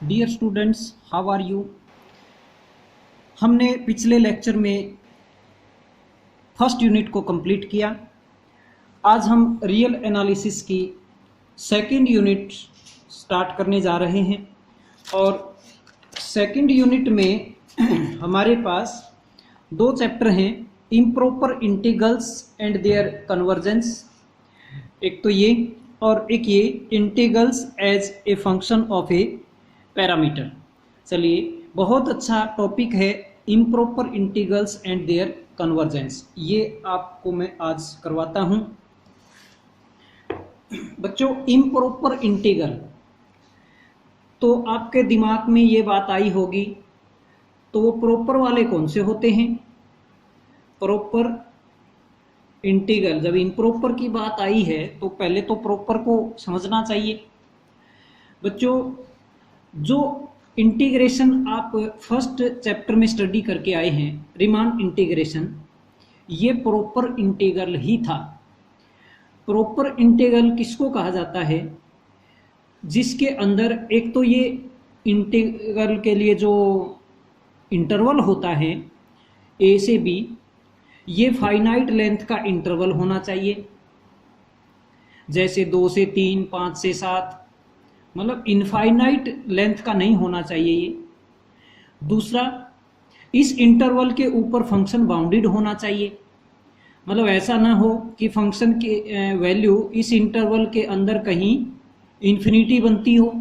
Dear students, how are you. हमने पिछले lecture में फर्स्ट यूनिट को कंप्लीट किया। आज हम रियल एनालिसिस की सेकंड यूनिट स्टार्ट करने जा रहे हैं और सेकंड यूनिट में हमारे पास दो चैप्टर हैं, improper integrals and their convergence. एक तो ये और एक ये integrals as a function of a parameter. चलिए, बहुत अच्छा टॉपिक है improper integrals and their convergence. ये आपको मैं आज करवाता हूं। बच्चों, इम्प्रॉपर इंटीग्रल तो आपके दिमाग में ये बात आई होगी, तो वो प्रॉपर वाले कौन से होते हैं? Proper integral. जब इम्प्रॉपर की बात आई है तो पहले तो प्रॉपर को समझना चाहिए। बच्चों, जो इंटीग्रेशन आप फर्स्ट चैप्टर में स्टडी करके आए हैं, रीमान इंटीग्रेशन, ये प्रॉपर इंटीग्रल ही था। प्रॉपर इंटीग्रल किसको कहा जाता है? जिसके अंदर एक तो ये इंटीग्रल के लिए जो इंटरवल होता है ए से बी, ये फाइनाइट लेंथ का इंटरवल होना चाहिए, जैसे 2 से 3, 5 से 7, मतलब इनफाइनाइट लेंथ का नहीं होना चाहिए ये। दूसरा, इस इंटरवल के ऊपर फंक्शन बाउंडेड होना चाहिए, मतलब ऐसा ना हो कि फंक्शन की वैल्यू इस इंटरवल के अंदर कहीं इन्फिनिटी बनती हो।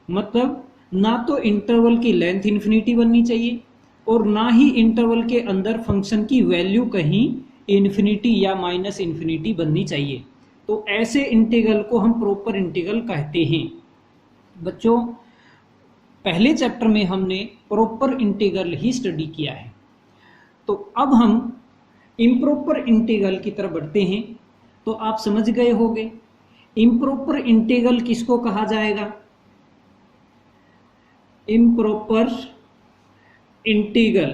मतलब ना तो इंटरवल की लेंथ इन्फिनिटी बननी चाहिए और ना ही इंटरवल के अंदर फंक्शन की वैल्यू कहीं इन्फिनिटी या माइनस इन्फिनिटी बननी चाहिए। तो ऐसे इंटीग्रल को हम प्रॉपर इंटीग्रल कहते हैं। बच्चों, पहले चैप्टर में हमने प्रॉपर इंटीग्रल ही स्टडी किया है, तो अब हम इम्प्रॉपर इंटीग्रल की तरफ बढ़ते हैं। तो आप समझ गए होंगे इम्प्रॉपर इंटीग्रल किसको कहा जाएगा? Improper integral.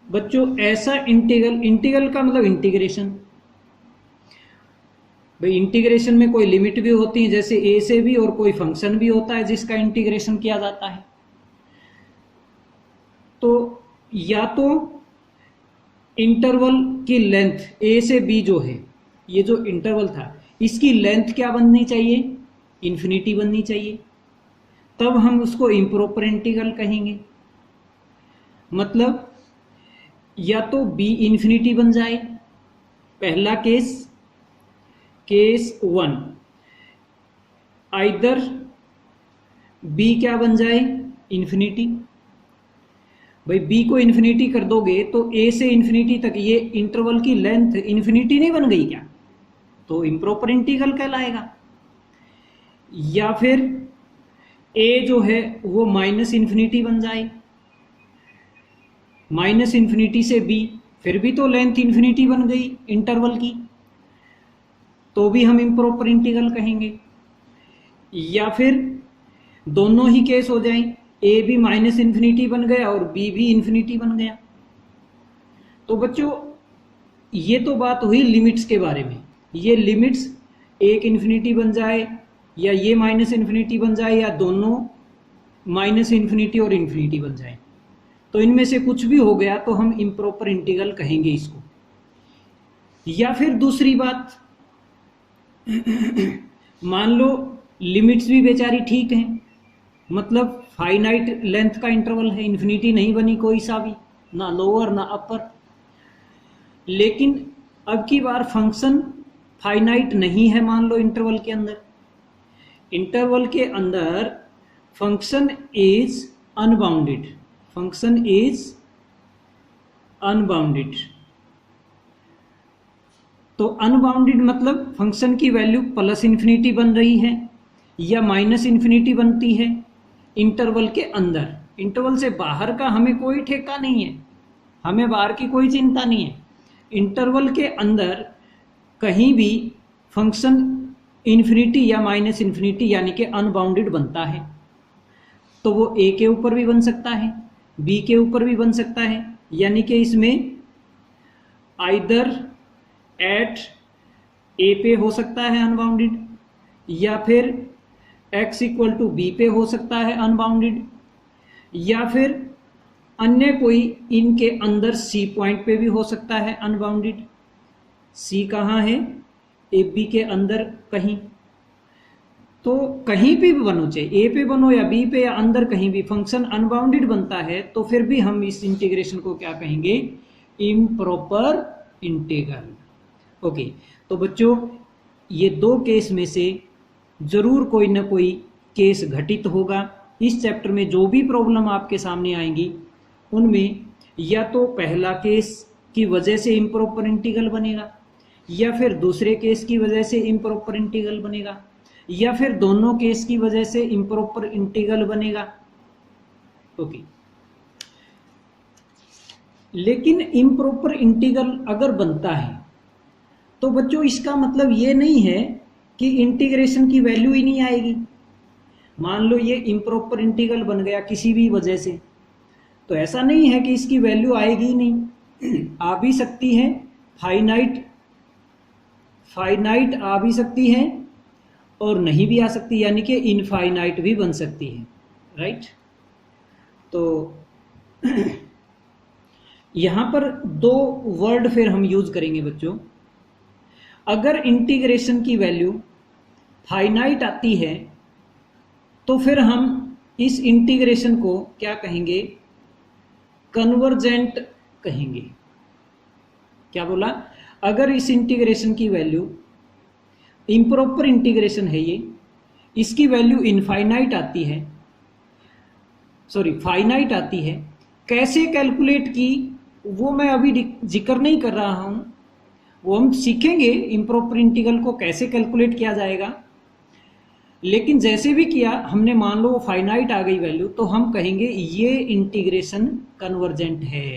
बच्चों, ऐसा इंटीग्रल, इंटीग्रल का मतलब इंटीग्रेशन। भाई, इंटीग्रेशन में कोई लिमिट भी होती है, जैसे ए से भी, और कोई फंक्शन भी होता है जिसका इंटीग्रेशन किया जाता है। तो या तो इंटरवल की लेंथ ए से बी जो है, ये जो इंटरवल था, इसकी लेंथ क्या बननी चाहिए? इन्फिनिटी बननी चाहिए, तब हम उसको इम्प्रॉपर इंटीग्रल कहेंगे। मतलब या तो बी इन्फिनिटी बन जाए, पहला केस 1, आइदर बी क्या बन जाए? इन्फिनिटी। भाई, बी को इन्फिनिटी कर दोगे तो ए से इन्फिनिटी तक ये इंटरवल की लेंथ इन्फिनिटी नहीं बन गई क्या? तो इम्प्रॉपर इंटीग्रल कहलाएगा। या फिर ए जो है वो माइनस इन्फिनिटी बन जाए, माइनस इन्फिनिटी से बी, फिर भी तो लेंथ इन्फिनिटी बन गई इंटरवल की, तो भी हम इम्प्रॉपर इंटीग्रल कहेंगे। या फिर दोनों ही केस हो जाएं, ए भी माइनस इन्फिनिटी बन गया और बी भी इन्फिनिटी बन गया। तो बच्चों, ये तो बात हुई लिमिट्स के बारे में। ये लिमिट्स एक इन्फिनिटी बन जाए या ये माइनस इन्फिनिटी बन जाए या दोनों माइनस इन्फिनिटी और इन्फिनिटी बन जाए, तो इनमें से कुछ भी हो गया तो हम इम्प्रॉपर इंटीग्रल कहेंगे इसको। या फिर दूसरी बात, मान लो लिमिट्स भी बेचारी ठीक हैं, मतलब फाइनाइट लेंथ का इंटरवल है, इन्फिनिटी नहीं बनी कोई सा भी, ना लोअर ना अपर, लेकिन अब की बार फंक्शन फाइनाइट नहीं है। मान लो इंटरवल के अंदर, इंटरवल के अंदर function is unbounded, function is unbounded. तो अनबाउंडेड मतलब फंक्शन की वैल्यू प्लस इन्फिनिटी बन रही है या माइनस इन्फिनिटी बनती है इंटरवल के अंदर। इंटरवल से बाहर का हमें कोई ठेका नहीं है, हमें बाहर की कोई चिंता नहीं है। इंटरवल के अंदर कहीं भी फंक्शन इन्फिनिटी या माइनस इन्फिनिटी यानी कि अनबाउंडेड बनता है, तो वो ए के ऊपर भी बन सकता है, बी के ऊपर भी बन सकता है, यानी कि इसमें आइदर एट ए पे हो सकता है अनबाउंडेड, या फिर x इक्वल टू बी पे हो सकता है अनबाउंडेड, या फिर अन्य कोई इनके अंदर c पॉइंट पे भी हो सकता है अनबाउंडेड। c कहाँ है? ए बी के अंदर कहीं। तो कहीं भी बनो, चाहे ए पे बनो या बी पे या अंदर कहीं भी, फंक्शन अनबाउंडेड बनता है तो फिर भी हम इस इंटीग्रेशन को क्या कहेंगे? Improper integral. ओके, तो बच्चों ये दो केस में से जरूर कोई ना कोई केस घटित होगा। इस चैप्टर में जो भी प्रॉब्लम आपके सामने आएंगी उनमें या तो पहला केस की वजह से इम्प्रॉपर इंटीग्रल बनेगा, या फिर दूसरे केस की वजह से इम्प्रॉपर इंटीग्रल बनेगा, या फिर दोनों केस की वजह से इम्प्रॉपर इंटीग्रल बनेगा। ओके, लेकिन इम्प्रॉपर इंटीग्रल अगर बनता है तो बच्चों इसका मतलब ये नहीं है कि इंटीग्रेशन की वैल्यू ही नहीं आएगी। मान लो ये इम्प्रॉपर इंटीग्रल बन गया किसी भी वजह से, तो ऐसा नहीं है कि इसकी वैल्यू आएगी ही नहीं। आ भी सकती है, फाइनाइट आ भी सकती है और नहीं भी आ सकती, यानी कि इनफाइनाइट भी बन सकती है, राइट। तो यहां पर दो वर्ड फिर हम यूज करेंगे बच्चों। अगर इंटीग्रेशन की वैल्यू फाइनाइट आती है तो फिर हम इस इंटीग्रेशन को क्या कहेंगे? कन्वर्जेंट कहेंगे। क्या बोला? अगर इस इंटीग्रेशन की वैल्यू, इम्प्रॉपर इंटीग्रेशन है ये, इसकी वैल्यू इनफाइनाइट आती है, सॉरी फाइनाइट आती है। कैसे कैलकुलेट की वो मैं अभी जिक्र नहीं कर रहा हूं, वो हम सीखेंगे इम्प्रॉपर इंटीग्रल को कैसे कैलकुलेट किया जाएगा। लेकिन जैसे भी किया हमने, मान लो वो फाइनाइट आ गई वैल्यू, तो हम कहेंगे ये इंटीग्रेशन कन्वर्जेंट है,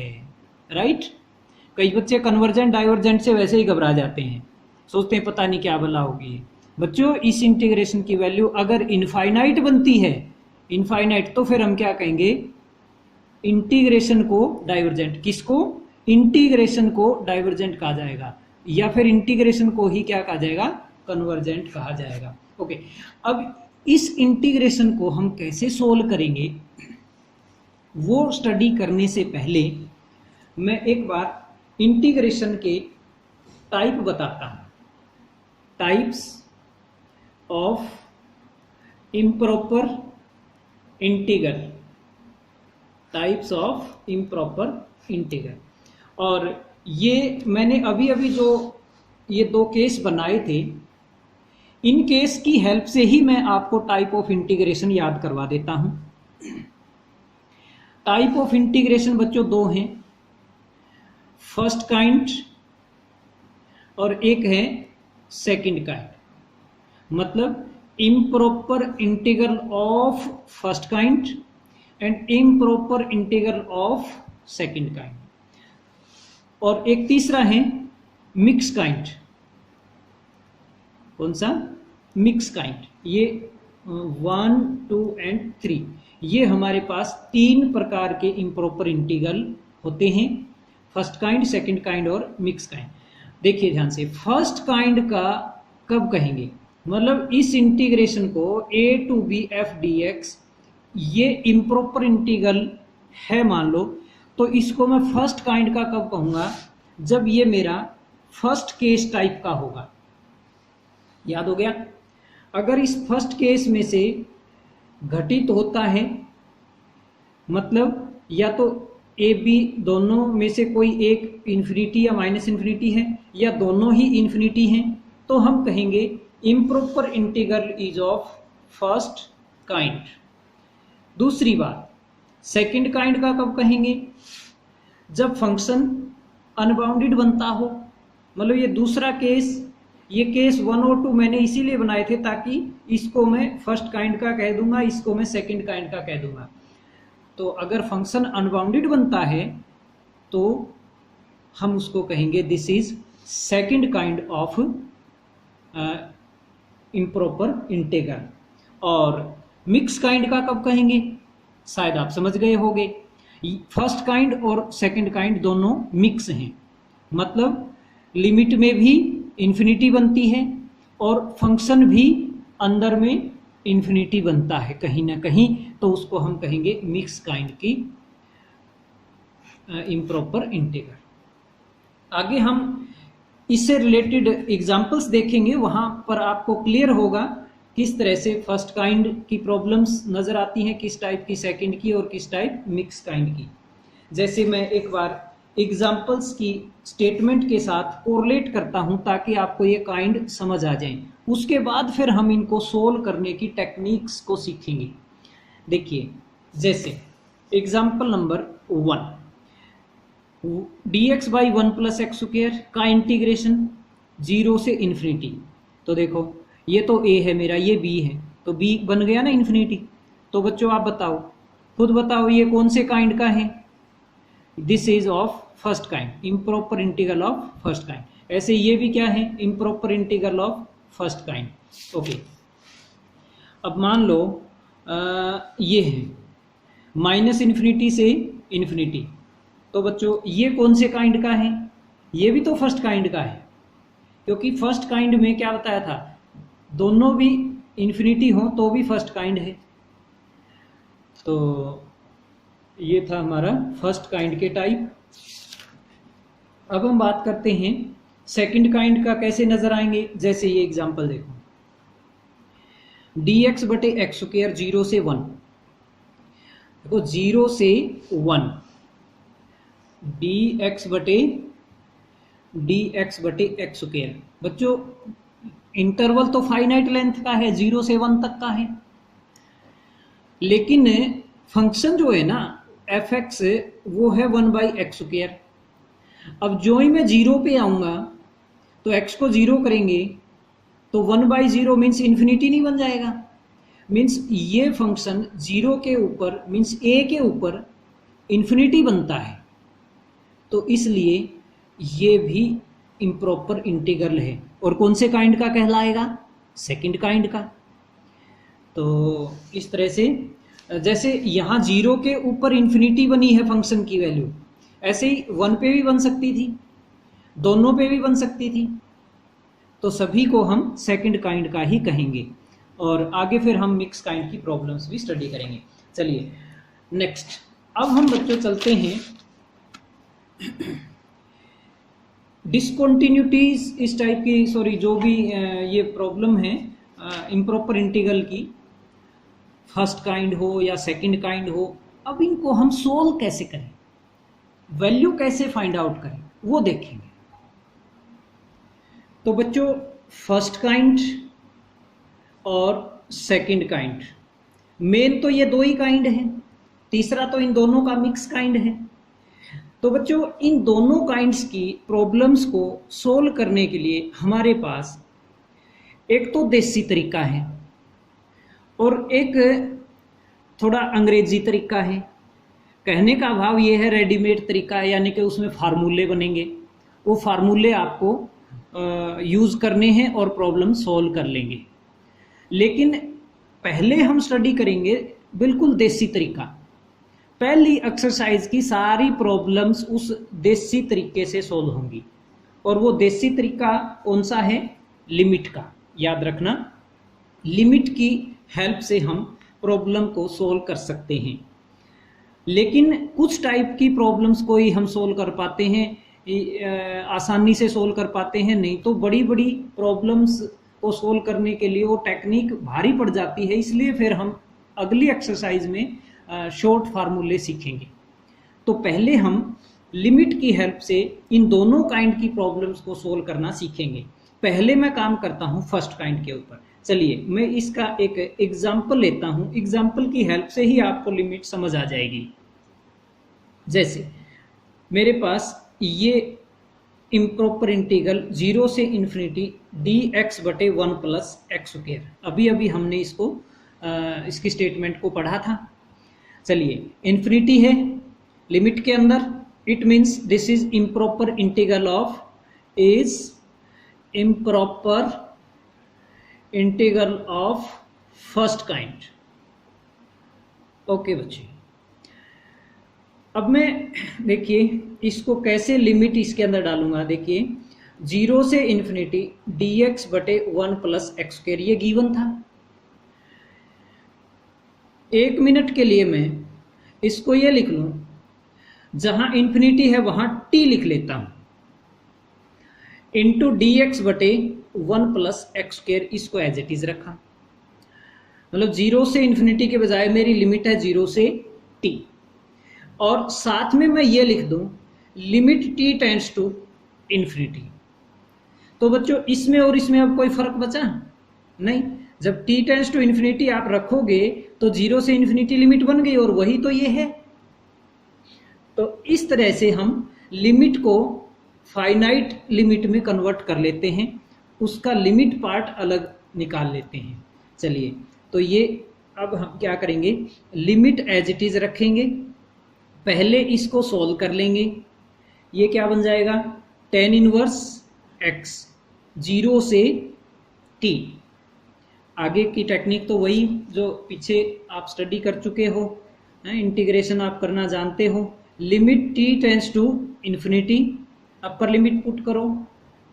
राइट। कई बच्चे कन्वर्जेंट डाइवर्जेंट से वैसे ही घबरा जाते हैं, सोचते हैं पता नहीं क्या भला होगी। बच्चों इस इंटीग्रेशन की वैल्यू अगर इनफाइनाइट बनती है, इनफाइनाइट, तो फिर हम क्या कहेंगे? इंटीग्रेशन को डाइवर्जेंट। किसको? इंटीग्रेशन को डाइवर्जेंट कहा जाएगा, या फिर इंटीग्रेशन को ही क्या कहा जाएगा? कन्वर्जेंट कहा जाएगा। ओके, अब इस इंटीग्रेशन को हम कैसे सोल्व करेंगे वो स्टडी करने से पहले मैं एक बार इंटीग्रेशन के टाइप बताता हूं। Types of improper integral, types of improper integral. और ये मैंने अभी अभी जो ये दो केस बनाए थे, इन केस की हेल्प से ही मैं आपको टाइप ऑफ इंटीग्रेशन याद करवा देता हूं। टाइप ऑफ इंटीग्रेशन बच्चों दो हैं, फर्स्ट काइंड और एक है सेकंड काइंड। मतलब improper integral of first kind and improper integral of second kind. और एक तीसरा है मिक्स काइंड। कौन सा? Mix kind. ये 1, 2 एंड 3, ये हमारे पास तीन प्रकार के इम्प्रॉपर इंटीग्रल होते हैं, फर्स्ट काइंड, सेकंड काइंड और मिक्स काइंड। देखिए ध्यान से, फर्स्ट काइंड का कब कहेंगे? मतलब इस इंटीग्रेशन को a to b f dx ये इम्प्रॉपर इंटीग्रल है मान लो, तो इसको मैं फर्स्ट काइंड का कब कहूंगा? जब ये मेरा फर्स्ट केस टाइप का होगा। याद हो गया? अगर इस फर्स्ट केस में से घटित होता है, मतलब या तो ए बी दोनों में से कोई एक इन्फिनिटी या माइनस इन्फिनिटी है, या दोनों ही इन्फिनिटी हैं, तो हम कहेंगे improper integral is of first kind. दूसरी बात, सेकंड काइंड का कब कहेंगे? जब फंक्शन अनबाउंडेड बनता हो। मतलब ये दूसरा केस, ये केस 1 और 2 मैंने इसीलिए बनाए थे ताकि इसको मैं फर्स्ट काइंड का कह दूंगा, इसको मैं सेकंड काइंड का कह दूंगा। तो अगर फंक्शन अनबाउंडेड बनता है तो हम उसको कहेंगे this is second kind of improper integral. और मिक्स काइंड का कब कहेंगे? शायद आप समझ गए होंगे, फर्स्ट काइंड और सेकंड काइंड दोनों मिक्स हैं। मतलब लिमिट में भी इन्फिनिटी बनती है और फंक्शन भी अंदर में इन्फिनिटी बनता है कहीं ना कहीं, तो उसको हम कहेंगे मिक्स काइंड की इम्प्रॉपर इंटीग्रल। आगे हम इससे रिलेटेड एग्जांपल्स देखेंगे, वहां पर आपको क्लियर होगा किस तरह से फर्स्ट काइंड की प्रॉब्लम्स नजर आती हैं, किस टाइप की सेकंड की और किस टाइप मिक्स काइंड की। जैसे मैं एक बार एग्जांपल्स की स्टेटमेंट के साथ कोरिलेट करता हूं ताकि आपको ये काइंड समझ आ जाए, उसके बाद फिर हम इनको सोल्व करने की टेक्निक्स को सीखेंगे। देखिए, जैसे example number 1, dx by 1 plus x square का इंटीग्रेशन 0 से इन्फिनिटी। तो देखो, ये तो a है मेरा, ये b है, तो b बन गया ना इन्फिनिटी। तो बच्चों आप बताओ, खुद बताओ, ये कौन से काइंड का है? This is of first kind, improper integral of first kind. ऐसे ये भी क्या है? Improper integral of first kind. Okay, अब मान लो ये है माइनस इन्फिनिटी से इन्फिनिटी। तो बच्चों ये कौन से काइंड का है? ये भी तो फर्स्ट काइंड का है, क्योंकि फर्स्ट काइंड में क्या बताया था, दोनों भी इन्फिनिटी हो तो भी फर्स्ट काइंड है। तो ये था हमारा फर्स्ट काइंड के टाइप। अब हम बात करते हैं सेकंड काइंड का, कैसे नजर आएंगे। जैसे ये एग्जांपल देखो, dx बटे एक्स स्क्वायर 0 से 1। देखो 0 से 1, dx बटे एक्स स्क्वायर। बच्चों इंटरवल तो फाइनाइट लेंथ का है, 0 से 1 तक का है, लेकिन फंक्शन जो है ना fx वो है 1 बाई एक्स स्क्वायर। अब जो ही मैं 0 पे आऊंगा तो x को 0 करेंगे तो 1 बाई 0 मीन्स इन्फिनिटी नहीं बन जाएगा। मीन्स ये फंक्शन 0 के ऊपर मीन्स a के ऊपर इन्फिनिटी बनता है, तो इसलिए ये भी इम्प्रॉपर इंटीग्रल है। और कौन से काइंड का कहलाएगा? सेकंड काइंड का। तो इस तरह से जैसे यहाँ 0 के ऊपर इन्फिनिटी बनी है फंक्शन की वैल्यू, ऐसे ही 1 पे भी बन सकती थी, दोनों पे भी बन सकती थी। तो सभी को हम सेकंड काइंड का ही कहेंगे। और आगे फिर हम मिक्स काइंड की प्रॉब्लम्स भी स्टडी करेंगे। चलिए नेक्स्ट, अब हम बच्चों चलते हैं डिसकंटिन्यूटीज इस टाइप की, सॉरी जो भी ये प्रॉब्लम है इम्प्रॉपर इंटीग्रल की, फर्स्ट काइंड हो या सेकंड काइंड हो, अब इनको हम सोल्व कैसे करें, वैल्यू कैसे फाइंड आउट करें, वो देखेंगे। तो बच्चों फर्स्ट काइंड और सेकंड काइंड, मेन तो ये दो ही काइंड हैं, तीसरा तो इन दोनों का मिक्स काइंड है। तो बच्चों इन दोनों काइंड्स की प्रॉब्लम्स को सोल्व करने के लिए हमारे पास एक तो देसी तरीका है और एक थोड़ा अंग्रेजी तरीका है। कहने का भाव ये है रेडीमेड तरीका है, यानी कि उसमें फार्मूले बनेंगे, वो फार्मूले आपको यूज़ करने हैं और प्रॉब्लम सोल्व कर लेंगे। लेकिन पहले हम स्टडी करेंगे बिल्कुल देसी तरीका। पहली एक्सरसाइज की सारी प्रॉब्लम्स उस देसी तरीके से सोल्व होंगी। और वो देसी तरीका कौन सा है? लिमिट का। याद रखना, लिमिट की हेल्प से हम प्रॉब्लम को सोल्व कर सकते हैं। लेकिन कुछ टाइप की प्रॉब्लम्स को ही हम सोल्व कर पाते हैं, आसानी से सोल्व कर पाते हैं, नहीं तो बड़ी बड़ी प्रॉब्लम्स को सोल्व करने के लिए वो टेक्निक भारी पड़ जाती है। इसलिए फिर हम अगली एक्सरसाइज में शॉर्ट फार्मूले सीखेंगे। तो पहले हम लिमिट की हेल्प से इन दोनों काइंड की प्रॉब्लम्स को सोल्व करना सीखेंगे। पहले मैं काम करता हूं फर्स्ट काइंड के ऊपर। चलिए मैं इसका एक एग्जाम्पल लेता हूं, एग्जाम्पल की हेल्प से ही आपको लिमिट समझ आ जाएगी। जैसे मेरे पास ये इम्प्रॉपर इंटीग्रल 0 से इन्फिनिटी dx बटे 1 प्लस एक्स स्क्वायर, अभी अभी हमने इसको इसकी स्टेटमेंट को पढ़ा था। चलिए इन्फिनिटी है लिमिट के अंदर, it means this is improper integral of improper integral of first kind. Okay बच्चे, अब मैं देखिए इसको कैसे लिमिट इसके अंदर डालूंगा। देखिए 0 से इन्फिनिटी dx बटे 1 प्लस एक्स स्क्वायर, ये गिवन था। 1 मिनट के लिए मैं इसको ये लिख लूं, जहां इन्फिनिटी है वहां t लिख लेता हूं, इंटू डी एक्स बटे 1 प्लस एक्स स्क्वेयर, इसको एज इट इज रखा। मतलब 0 से इन्फिनिटी के बजाय मेरी लिमिट है 0 से t, और साथ में मैं ये लिख दूं limit t tends to infinity. तो बच्चों इसमें और इसमें अब कोई फर्क बचा नहीं, जब t टेंड्स टू इन्फिनिटी आप रखोगे तो 0 से इन्फिनिटी लिमिट बन गई, और वही तो ये है। तो इस तरह से हम लिमिट को फाइनाइट लिमिट में कन्वर्ट कर लेते हैं, उसका लिमिट पार्ट अलग निकाल लेते हैं। चलिए, तो ये अब हम क्या करेंगे, लिमिट एज इट इज रखेंगे, पहले इसको सॉल्व कर लेंगे। ये क्या बन जाएगा, tan इनवर्स x 0 से t। आगे की टेक्निक तो वही जो पीछे आप स्टडी कर चुके हो, इंटीग्रेशन आप करना जानते हो। Limit t tends to infinity, upper limit put करो,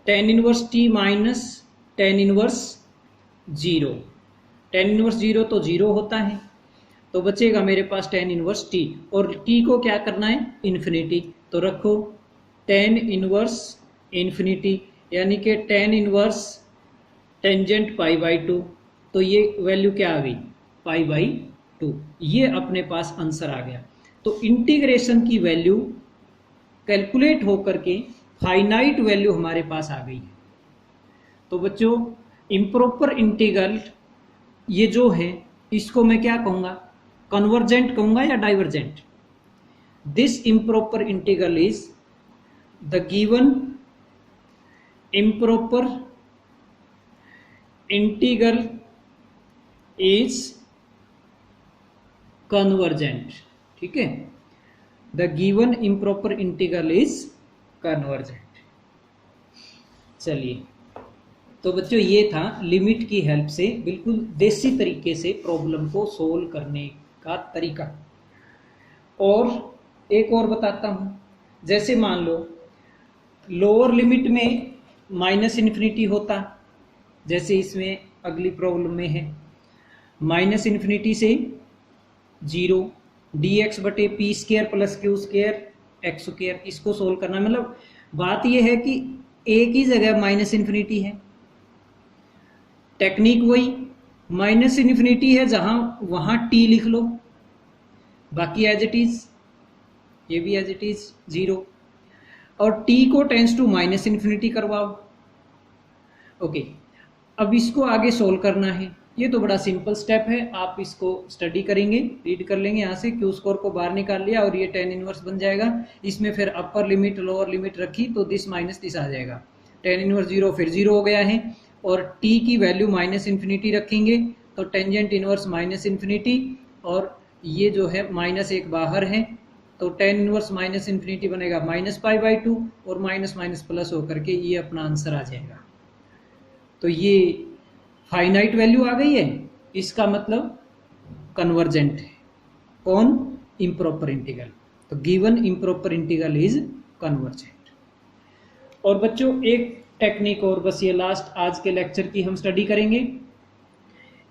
tan inverse t minus tan inverse 0। tan inverse 0 तो 0 होता है, तो बचेगा मेरे पास tan इनवर्स t, और t को क्या करना है, इन्फिनिटी। तो रखो tan इनवर्स इन्फिनिटी, यानी कि tan inverse tangent pi by 2, तो ये वैल्यू क्या आ गई, पाई बाई 2। ये अपने पास आंसर आ गया। तो इंटीग्रेशन की वैल्यू कैलकुलेट होकर के फाइनाइट वैल्यू हमारे पास आ गई है। तो बच्चों इम्प्रॉपर इंटीग्रल ये जो है, इसको मैं क्या कहूँगा, कन्वर्जेंट कहूँगा या divergent. This improper integral is the given improper integral is convergent. ठीक है, the given improper integral is convergent. चलिए, तो बच्चों ये था लिमिट की हेल्प से बिल्कुल देसी तरीके से प्रॉब्लम को सोल्व करने का तरीका। और एक और बताता हूँ, जैसे मान लो लोअर लिमिट में माइनस इन्फिनिटी होता, जैसे इसमें अगली प्रॉब्लम में है माइनस इन्फिनिटी से 0 डी एक्स बटे P square plus Q square x square, इसको सोल्व करना। मतलब बात यह है कि एक ही जगह माइनस इन्फिनिटी है, टेक्निक वही, माइनस इन्फिनिटी है जहां वहां t लिख लो, बाकी एज इट इज, ये भी एज इट इज 0, और t को टेंस टू माइनस इन्फिनिटी करवाओ। ओके, अब इसको आगे सोल्व करना है। ये तो बड़ा सिंपल स्टेप है, आप इसको स्टडी करेंगे, रीड कर लेंगे। यहाँ से क्यू स्कोर को बाहर निकाल लिया और ये tan इनवर्स बन जाएगा। इसमें फिर अपर लिमिट लोअर लिमिट रखी तो दिस माइनस दिस आ जाएगा, tan इनवर्स 0 फिर 0 हो गया है, और t की वैल्यू माइनस इन्फिनिटी रखेंगे तो टेंजेंट इनवर्स माइनस इन्फिनिटी, और ये जो है माइनस एक बाहर है तो tan इनवर्स माइनस इन्फिनिटी बनेगा माइनस पाई बाई 2, और माइनस माइनस प्लस होकर के ये अपना आंसर आ जाएगा। तो ये फाइनाइट वैल्यू आ गई है, इसका मतलब कन्वर्जेंट है। कौन, इम्प्रॉपर इंटीग्रल। तो given improper integral is convergent. और बच्चों एक टेक्निक और बस, ये लास्ट आज के लेक्चर की हम स्टडी करेंगे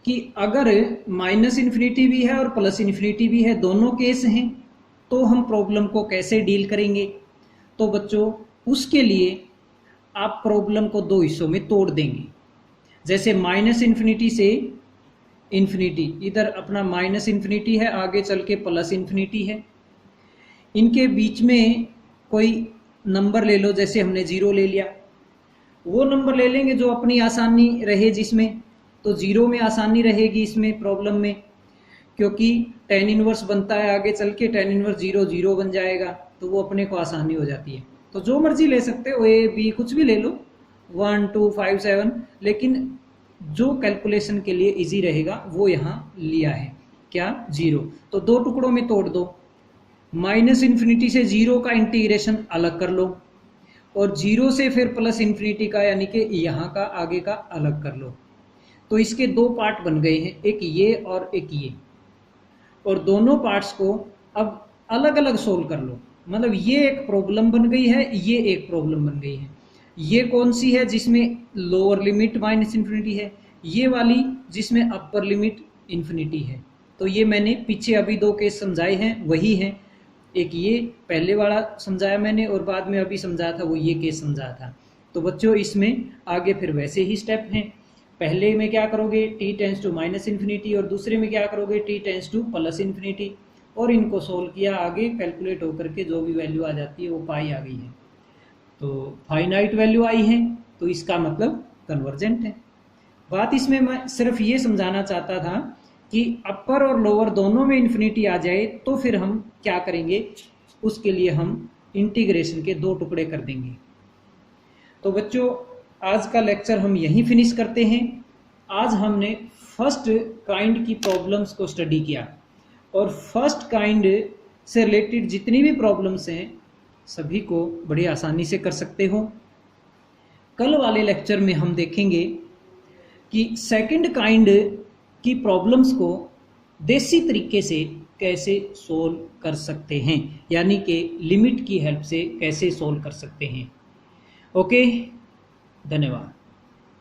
कि अगर माइनस इन्फिनिटी भी है और प्लस इन्फिनिटी भी है, दोनों केस हैं, तो हम प्रॉब्लम को कैसे डील करेंगे। तो बच्चों उसके लिए आप प्रॉब्लम को दो हिस्सों में तोड़ देंगे। जैसे माइनस इन्फिनिटी से इन्फिनिटी, इधर अपना माइनस इन्फिनिटी है, आगे चल के प्लस इन्फिनिटी है, इनके बीच में कोई नंबर ले लो, जैसे हमने 0 ले लिया, वो नंबर ले लेंगे जो अपनी आसानी रहे जिसमें। तो 0 में आसानी रहेगी इसमें प्रॉब्लम में, क्योंकि tan इनवर्स बनता है, आगे चल के tan इनवर्स 0 0 बन जाएगा, तो वो अपने को आसानी हो जाती है। तो जो मर्जी ले सकते हो, A B कुछ भी ले लो, 1 2 5 7, लेकिन जो कैलकुलेशन के लिए इजी रहेगा वो यहाँ लिया है, क्या, 0। तो दो टुकड़ों में तोड़ दो, माइनस इन्फिनिटी से 0 का इंटीग्रेशन अलग कर लो, और 0 से फिर प्लस इन्फिनिटी का, यानी कि यहाँ का आगे का अलग कर लो। तो इसके दो पार्ट बन गए हैं, एक ये और एक ये, और दोनों पार्ट्स को अब अलग अलग सोल्व कर लो। मतलब ये एक प्रॉब्लम बन गई है, ये एक प्रॉब्लम बन गई है। ये कौन सी है, जिसमें लोअर लिमिट माइनस इन्फिनिटी है, ये वाली जिसमें अपर लिमिट इन्फिनिटी है। तो ये मैंने पीछे अभी 2 केस समझाए हैं वही हैं। एक ये पहले वाला समझाया मैंने और बाद में अभी समझाया था वो ये केस समझाया था। तो बच्चों इसमें आगे फिर वैसे ही स्टेप हैं। पहले में क्या करोगे, t tends to minus infinity, और दूसरे में क्या करोगे, t tends to plus infinity, और इनको सोल्व किया, आगे कैलकुलेट होकर के जो भी वैल्यू आ जाती है वो पाई आ गई है। तो फाइनाइट वैल्यू आई है तो इसका मतलब कन्वर्जेंट है। बात इसमें मैं सिर्फ ये समझाना चाहता था कि अपर और लोअर दोनों में इन्फिनिटी आ जाए तो फिर हम क्या करेंगे, उसके लिए हम इंटीग्रेशन के 2 टुकड़े कर देंगे। तो बच्चों आज का लेक्चर हम यहीं फिनिश करते हैं। आज हमने फर्स्ट काइंड की प्रॉब्लम्स को स्टडी किया और फर्स्ट काइंड से रिलेटेड जितनी भी प्रॉब्लम्स हैं सभी को बड़ी आसानी से कर सकते हो। कल वाले लेक्चर में हम देखेंगे कि सेकंड काइंड की प्रॉब्लम्स को देसी तरीके से कैसे सोल्व कर सकते हैं, यानी कि लिमिट की हेल्प से कैसे सोल्व कर सकते हैं। ओके, धन्यवाद।